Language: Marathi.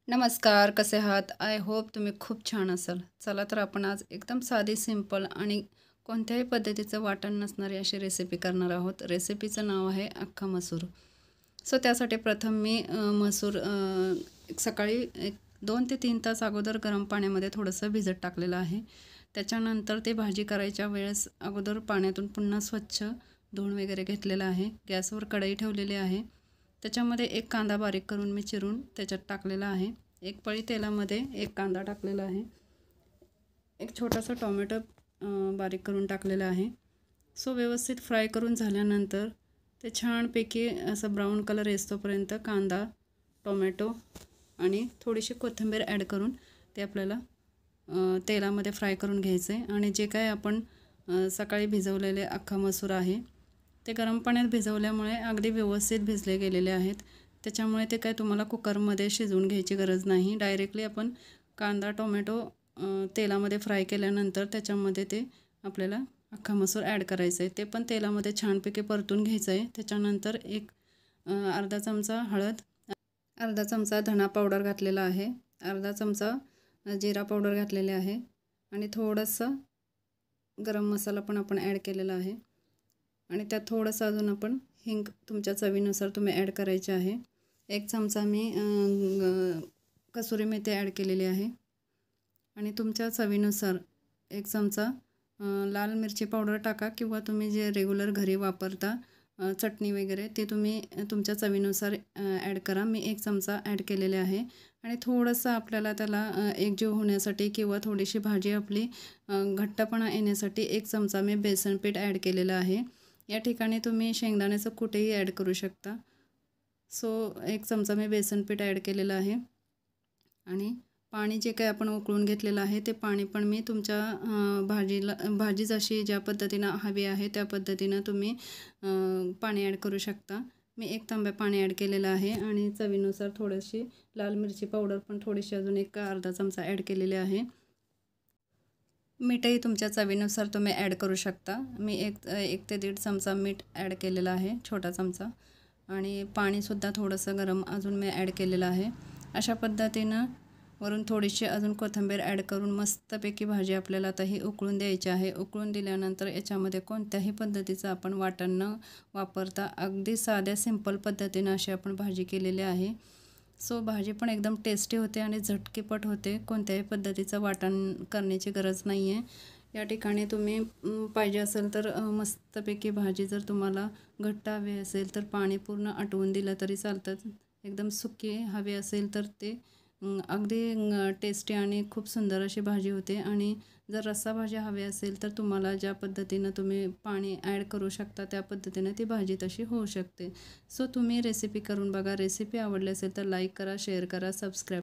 नमस्कार, कसे आहात? आय होप तुम्ही खूप छान असाल. चला तर आपण आज एकदम साधी, सिंपल आणि कोणत्याही पद्धतीचं वाटण नसणारी अशी रेसिपी करणार आहोत. रेसिपीचं नाव आहे अख्खा मसूर. सो त्यासाठी प्रथम मी मसूर सकाळी एक 2 ते 3 तास अगोदर गरम पाण्यामध्ये थोडंसं भिजत टाकलेलं आहे. त्याच्यानंतर ते भाजी करायच्या वेळेस अगोदर पाण्यातून पुन्हा स्वच्छ धुवून वगैरे घेतलेलं आहे. गॅसवर कढई ठेवलेली आहे. त्याच्यामध्ये एक कांदा बारीक करून मी चिरून त्याच्यात टाकलेला आहे. एक पळी तेलामध्ये एक कांदा टाकलेला आहे. एक छोटासा टोमॅटो बारीक करून टाकलेला आहे. सो व्यवस्थित फ्राय करून झाल्यानंतर ते छानपैकी असं ब्राऊन कलर येतोपर्यंत कांदा, टोमॅटो आणि थोडीशी कोथिंबीर ॲड करून ते आपल्याला तेलामध्ये फ्राय करून घ्यायचं आहे. आणि जे काय आपण सकाळी भिजवलेले अख्खा मसूर आहे ते गरम पाण्यात भिजवल्यामुळे अगदी व्यवस्थित भिजले गेलेले आहेत. त्याच्यामुळे ते काय तुम्हाला कुकरमध्ये शिजवून घ्यायची गरज नाही. डायरेक्टली आपण कांदा, टोमॅटो तेलामध्ये फ्राय केल्यानंतर त्याच्यामध्ये ते आपल्याला अख्खा मसूर ॲड करायचं आहे. ते पण तेलामध्ये छानपैकी परतून घ्यायचं आहे. त्याच्यानंतर एक अर्धा चमचा हळद, अर्धा चमचा धना पावडर घातलेला आहे, अर्धा चमचा जिरा पावडर घातलेले आहे आणि थोडंसं गरम मसाला पण आपण ॲड केलेला आहे. आणि त्यात थोडंसं अजून आपण हिंग तुमच्या चवीनुसार तुम्ही ॲड करायचे आहे. एक चमचा मी कसुरी मेथी ॲड केलेली आहे आणि तुमच्या चवीनुसार एक चमचा लाल मिरची पावडर टाका किंवा तुम्ही जे रेग्युलर घरी वापरता चटणी वगैरे ते तुम्ही तुमच्या चवीनुसार ॲड करा. मी एक चमचा ॲड केलेले आहे आणि थोडंसं आपल्याला त्याला एकजीव होण्यासाठी किंवा थोडीशी भाजी आपली घट्टपणा येण्यासाठी एक चमचा मी बेसन पीठ ॲड केलेलं आहे. या ठिकाणी तुम्ही शेंगदाण्याचं कुठेही ॲड करू शकता. सो एक चमचा मी बेसन पीठ ॲड केलेलं आहे आणि पाणी जे काही आपण उकळून घेतलेलं आहे ते पाणी पण मी तुमच्या भाजी जशी ज्या पद्धतीनं हवी आहे त्या पद्धतीनं तुम्ही पाणी ॲड करू शकता. मी एक तांब्या पाणी ॲड केलेलं आहे आणि चवीनुसार थोडीशी लाल मिरची पावडर पण थोडीशी अजून एक अर्धा चमचा ॲड केलेली आहे. मीठही तुमच्या चवीनुसार तुम्ही ॲड करू शकता. मी एक ते 1.5 चमचा मीठ ॲड केलेला आहे, छोटा चमचा. आणि पाणीसुद्धा थोडंसं गरम अजून मी ॲड केलेलं आहे. अशा पद्धतीनं वरून थोडीशी अजून कोथिंबीर ॲड करून मस्तपैकी भाजी आपल्याला आता ही उकळून द्यायची आहे. उकळून दिल्यानंतर याच्यामध्ये कोणत्याही पद्धतीचं आपण वाटण न वापरता अगदी साध्या सिंपल पद्धतीनं अशी आपण भाजी केलेली आहे. सो भाजी पण एकदम टेस्टी होते आणि झटकीपट होते. कोणत्याही पद्धतीचं वाटण करण्याची गरज नाही आहे. या ठिकाणी तुम्ही पाहिजे असेल तर मस्तपैकी भाजी जर तुम्हाला घट्ट हवी असेल तर पाणी पूर्ण आटवून दिलं तरी चालतं. एकदम सुकी हवी असेल तर ते अगदी टेस्टी आणि खूप सुंदर अशी भाजी होते. आणि जर रस्सा भाजी हवी असेल तर तुम्हाला ज्या पद्धतीनं तुम्ही पाणी ॲड करू शकता त्या पद्धतीनं ती भाजी तशी होऊ शकते. सो तुम्ही रेसिपी करून बघा. रेसिपी आवडली असेल तर लाईक करा, शेअर करा, सबस्क्राईब